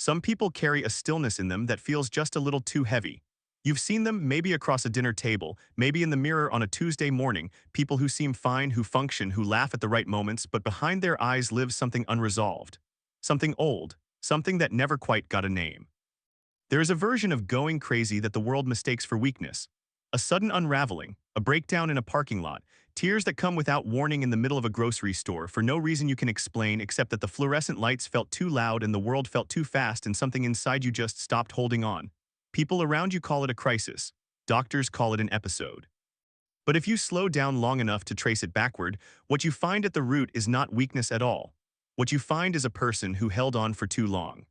Some people carry a stillness in them that feels just a little too heavy. You've seen them maybe across a dinner table, maybe in the mirror on a Tuesday morning, people who seem fine, who function, who laugh at the right moments, but behind their eyes lives something unresolved. Something old, something that never quite got a name. There is a version of going crazy that the world mistakes for weakness. A sudden unraveling, a breakdown in a parking lot, tears that come without warning in the middle of a grocery store for no reason you can explain except that the fluorescent lights felt too loud and the world felt too fast and something inside you just stopped holding on. People around you call it a crisis. Doctors call it an episode. But if you slow down long enough to trace it backward, what you find at the root is not weakness at all. What you find is a person who held on for too long.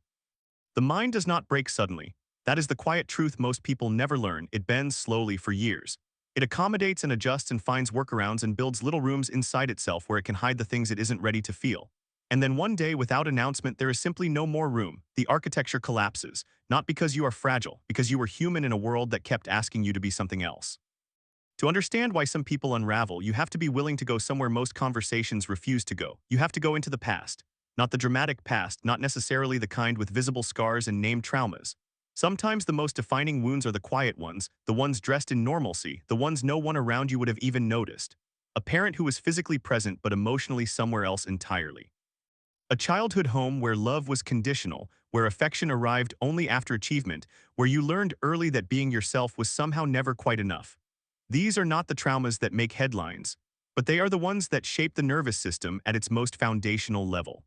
The mind does not break suddenly. That is the quiet truth most people never learn. It bends slowly for years. It accommodates and adjusts and finds workarounds and builds little rooms inside itself where it can hide the things it isn't ready to feel. And then one day, without announcement, there is simply no more room. The architecture collapses, not because you are fragile, because you were human in a world that kept asking you to be something else. To understand why some people unravel, you have to be willing to go somewhere most conversations refuse to go. You have to go into the past. Not the dramatic past, not necessarily the kind with visible scars and named traumas. Sometimes the most defining wounds are the quiet ones, the ones dressed in normalcy, the ones no one around you would have even noticed. A parent who was physically present but emotionally somewhere else entirely. A childhood home where love was conditional, where affection arrived only after achievement, where you learned early that being yourself was somehow never quite enough. These are not the traumas that make headlines, but they are the ones that shape the nervous system at its most foundational level.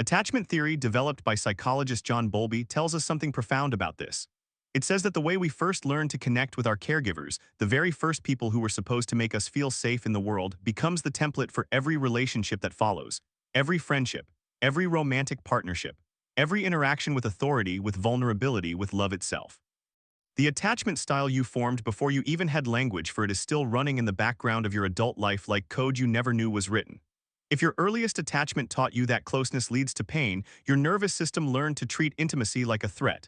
Attachment theory, developed by psychologist John Bowlby, tells us something profound about this. It says that the way we first learn to connect with our caregivers, the very first people who were supposed to make us feel safe in the world, becomes the template for every relationship that follows, every friendship, every romantic partnership, every interaction with authority, with vulnerability, with love itself. The attachment style you formed before you even had language for it is still running in the background of your adult life like code you never knew was written. If your earliest attachment taught you that closeness leads to pain, your nervous system learned to treat intimacy like a threat.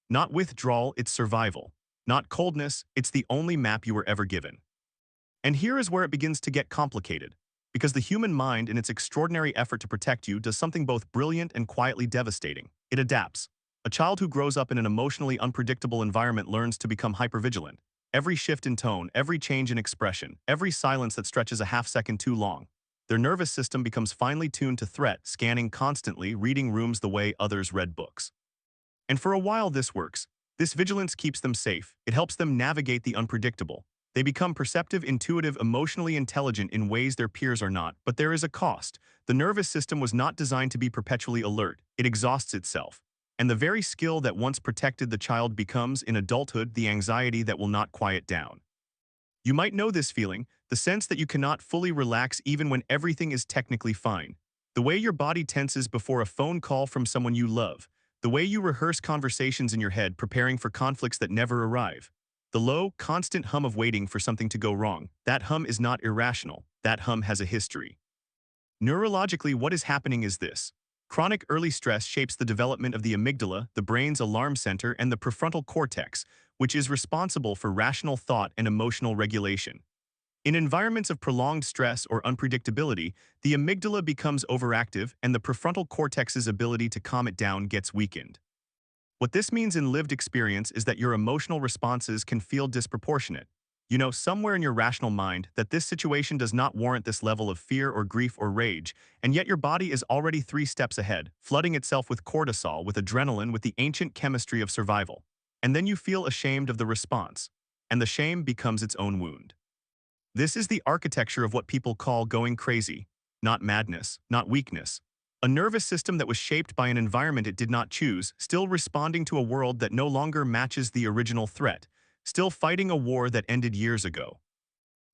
Not withdrawal, it's survival. Not coldness, it's the only map you were ever given. And here is where it begins to get complicated. Because the human mind, in its extraordinary effort to protect you, does something both brilliant and quietly devastating. It adapts. A child who grows up in an emotionally unpredictable environment learns to become hypervigilant. Every shift in tone, every change in expression, every silence that stretches a half second too long. Their nervous system becomes finely tuned to threat, scanning constantly, reading rooms the way others read books. And for a while this works. This vigilance keeps them safe. It helps them navigate the unpredictable. They become perceptive, intuitive, emotionally intelligent in ways their peers are not, but there is a cost. The nervous system was not designed to be perpetually alert. It exhausts itself. And the very skill that once protected the child becomes, in adulthood, the anxiety that will not quiet down. You might know this feeling, the sense that you cannot fully relax even when everything is technically fine. The way your body tenses before a phone call from someone you love. The way you rehearse conversations in your head preparing for conflicts that never arrive. The low, constant hum of waiting for something to go wrong. That hum is not irrational. That hum has a history. Neurologically, what is happening is this. Chronic early stress shapes the development of the amygdala, the brain's alarm center, and the prefrontal cortex, which is responsible for rational thought and emotional regulation. In environments of prolonged stress or unpredictability, the amygdala becomes overactive and the prefrontal cortex's ability to calm it down gets weakened. What this means in lived experience is that your emotional responses can feel disproportionate. You know somewhere in your rational mind that this situation does not warrant this level of fear or grief or rage, and yet your body is already 3 steps ahead, flooding itself with cortisol, with adrenaline, with the ancient chemistry of survival. And then you feel ashamed of the response, and the shame becomes its own wound. This is the architecture of what people call going crazy, not madness, not weakness. A nervous system that was shaped by an environment it did not choose, still responding to a world that no longer matches the original threat, still fighting a war that ended years ago.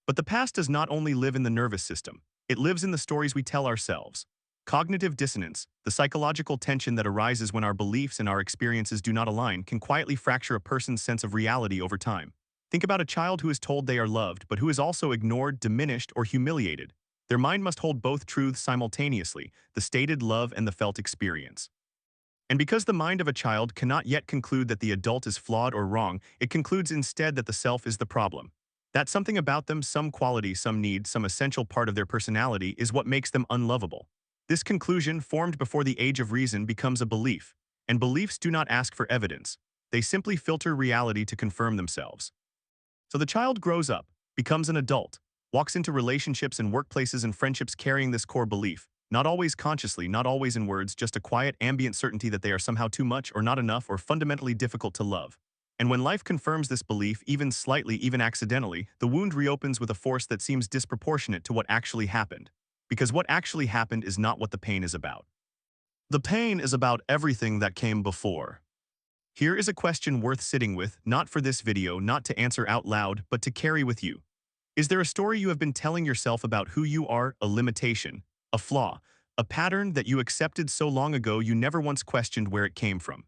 But the past does not only live in the nervous system, it lives in the stories we tell ourselves. Cognitive dissonance, the psychological tension that arises when our beliefs and our experiences do not align, can quietly fracture a person's sense of reality over time. Think about a child who is told they are loved but who is also ignored, diminished, or humiliated. Their mind must hold both truths simultaneously, the stated love and the felt experience. And because the mind of a child cannot yet conclude that the adult is flawed or wrong, it concludes instead that the self is the problem. That something about them, some quality, some need, some essential part of their personality is what makes them unlovable. This conclusion, formed before the age of reason, becomes a belief. And beliefs do not ask for evidence. They simply filter reality to confirm themselves. So the child grows up, becomes an adult, walks into relationships and workplaces and friendships carrying this core belief, not always consciously, not always in words, just a quiet, ambient certainty that they are somehow too much or not enough or fundamentally difficult to love. And when life confirms this belief, even slightly, even accidentally, the wound reopens with a force that seems disproportionate to what actually happened. Because what actually happened is not what the pain is about. The pain is about everything that came before. Here is a question worth sitting with, not for this video, not to answer out loud, but to carry with you. Is there a story you have been telling yourself about who you are, a limitation, a flaw, a pattern that you accepted so long ago you never once questioned where it came from?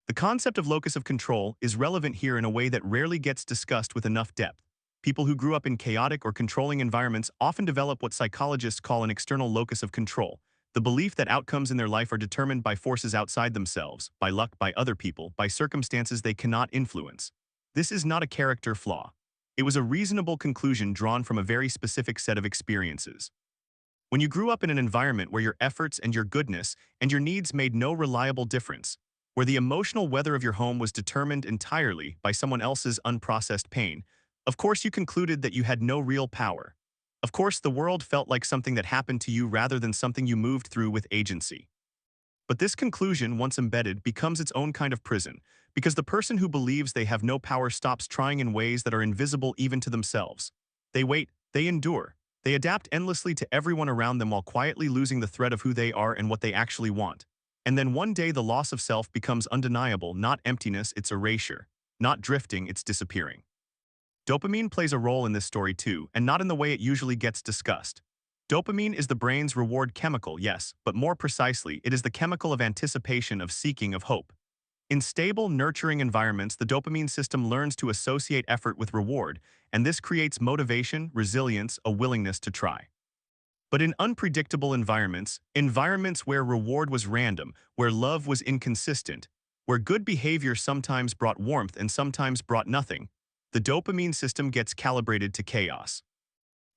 The concept of locus of control is relevant here in a way that rarely gets discussed with enough depth. People who grew up in chaotic or controlling environments often develop what psychologists call an external locus of control, the belief that outcomes in their life are determined by forces outside themselves, by luck, by other people, by circumstances they cannot influence. This is not a character flaw. It was a reasonable conclusion drawn from a very specific set of experiences. When you grew up in an environment where your efforts and your goodness and your needs made no reliable difference, where the emotional weather of your home was determined entirely by someone else's unprocessed pain, of course you concluded that you had no real power. Of course, the world felt like something that happened to you rather than something you moved through with agency. But this conclusion, once embedded, becomes its own kind of prison, because the person who believes they have no power stops trying in ways that are invisible even to themselves. They wait, they endure, they adapt endlessly to everyone around them while quietly losing the thread of who they are and what they actually want. And then one day the loss of self becomes undeniable, not emptiness, it's erasure. Not drifting, it's disappearing. Dopamine plays a role in this story too, and not in the way it usually gets discussed. Dopamine is the brain's reward chemical, yes, but more precisely, it is the chemical of anticipation, of seeking, of hope. In stable, nurturing environments, the dopamine system learns to associate effort with reward, and this creates motivation, resilience, a willingness to try. But in unpredictable environments, environments where reward was random, where love was inconsistent, where good behavior sometimes brought warmth and sometimes brought nothing, the dopamine system gets calibrated to chaos.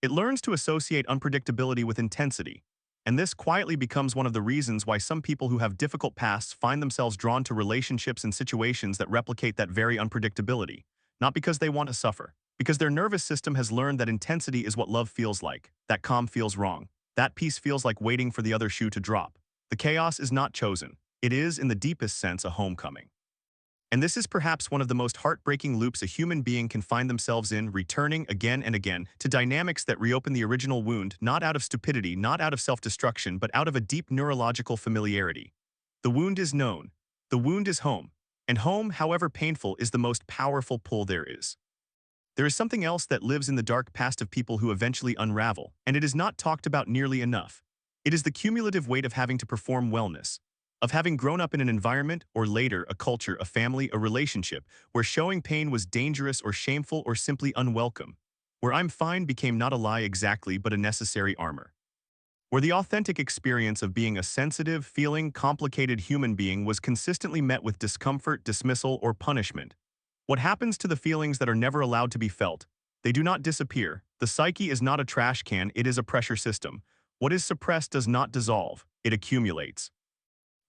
It learns to associate unpredictability with intensity, and this quietly becomes one of the reasons why some people who have difficult pasts find themselves drawn to relationships and situations that replicate that very unpredictability, not because they want to suffer, because their nervous system has learned that intensity is what love feels like, that calm feels wrong, that peace feels like waiting for the other shoe to drop. The chaos is not chosen. It is, in the deepest sense, a homecoming. And this is perhaps one of the most heartbreaking loops a human being can find themselves in, returning again and again to dynamics that reopen the original wound, not out of stupidity, not out of self-destruction, but out of a deep neurological familiarity. The wound is known. The wound is home. And home, however painful, is the most powerful pull there is. There is something else that lives in the dark past of people who eventually unravel, and it is not talked about nearly enough. It is the cumulative weight of having to perform wellness, of having grown up in an environment, or later, a culture, a family, a relationship, where showing pain was dangerous or shameful or simply unwelcome, where I'm fine became not a lie exactly but a necessary armor, where the authentic experience of being a sensitive, feeling, complicated human being was consistently met with discomfort, dismissal, or punishment. What happens to the feelings that are never allowed to be felt? They do not disappear. The psyche is not a trash can, it is a pressure system. What is suppressed does not dissolve, it accumulates.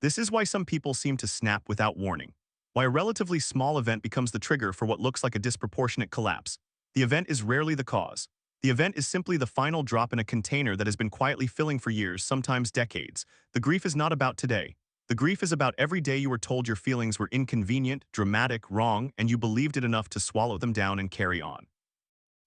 This is why some people seem to snap without warning, why a relatively small event becomes the trigger for what looks like a disproportionate collapse. The event is rarely the cause. The event is simply the final drop in a container that has been quietly filling for years, sometimes decades. The grief is not about today. The grief is about every day you were told your feelings were inconvenient, dramatic, wrong, and you believed it enough to swallow them down and carry on.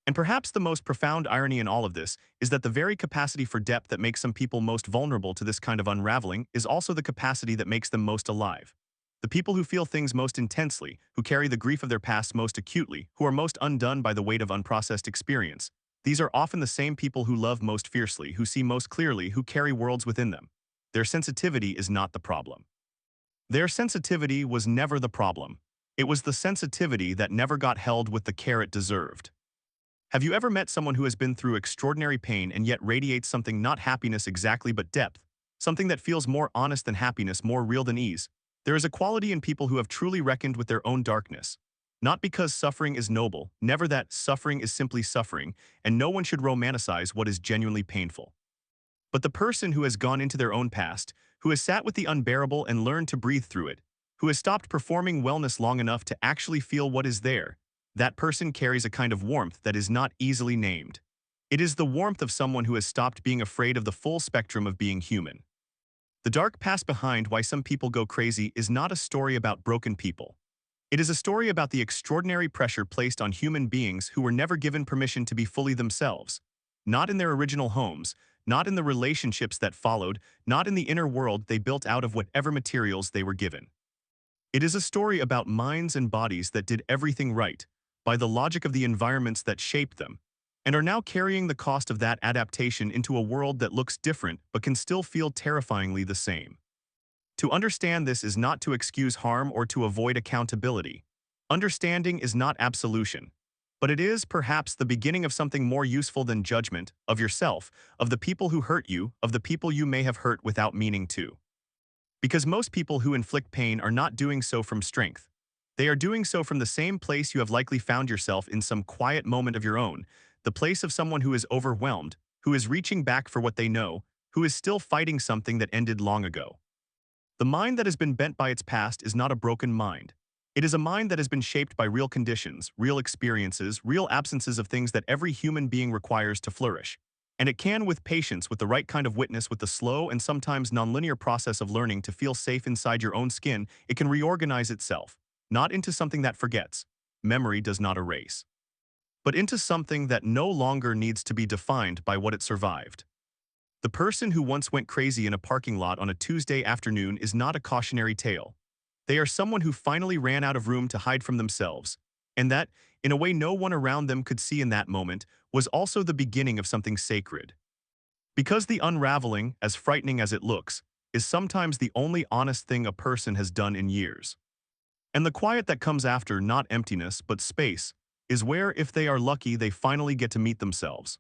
And perhaps the most profound irony in all of this is that the very capacity for depth that makes some people most vulnerable to this kind of unraveling is also the capacity that makes them most alive. The people who feel things most intensely, who carry the grief of their past most acutely, who are most undone by the weight of unprocessed experience, these are often the same people who love most fiercely, who see most clearly, who carry worlds within them. Their sensitivity is not the problem. Their sensitivity was never the problem. It was the sensitivity that never got held with the care it deserved. Have you ever met someone who has been through extraordinary pain and yet radiates something, not happiness exactly, but depth? Something that feels more honest than happiness, more real than ease? There is a quality in people who have truly reckoned with their own darkness. Not because suffering is noble, never that. Suffering is simply suffering, and no one should romanticize what is genuinely painful. But the person who has gone into their own past, who has sat with the unbearable and learned to breathe through it, who has stopped performing wellness long enough to actually feel what is there. That person carries a kind of warmth that is not easily named. It is the warmth of someone who has stopped being afraid of the full spectrum of being human. The dark past behind why some people go crazy is not a story about broken people. It is a story about the extraordinary pressure placed on human beings who were never given permission to be fully themselves. Not in their original homes, not in the relationships that followed, not in the inner world they built out of whatever materials they were given. It is a story about minds and bodies that did everything right, by the logic of the environments that shaped them, and are now carrying the cost of that adaptation into a world that looks different but can still feel terrifyingly the same. To understand this is not to excuse harm or to avoid accountability. Understanding is not absolution, but it is perhaps the beginning of something more useful than judgment, of yourself, of the people who hurt you, of the people you may have hurt without meaning to. Because most people who inflict pain are not doing so from strength. They are doing so from the same place you have likely found yourself in some quiet moment of your own, the place of someone who is overwhelmed, who is reaching back for what they know, who is still fighting something that ended long ago. The mind that has been bent by its past is not a broken mind. It is a mind that has been shaped by real conditions, real experiences, real absences of things that every human being requires to flourish. And it can, with patience, with the right kind of witness, with the slow and sometimes nonlinear process of learning to feel safe inside your own skin, it can reorganize itself, not into something that forgets. Memory does not erase, but into something that no longer needs to be defined by what it survived. The person who once went crazy in a parking lot on a Tuesday afternoon is not a cautionary tale. They are someone who finally ran out of room to hide from themselves, and that, in a way no one around them could see in that moment, was also the beginning of something sacred. Because the unraveling, as frightening as it looks, is sometimes the only honest thing a person has done in years. And the quiet that comes after, not emptiness, but space, is where, if they are lucky, they finally get to meet themselves.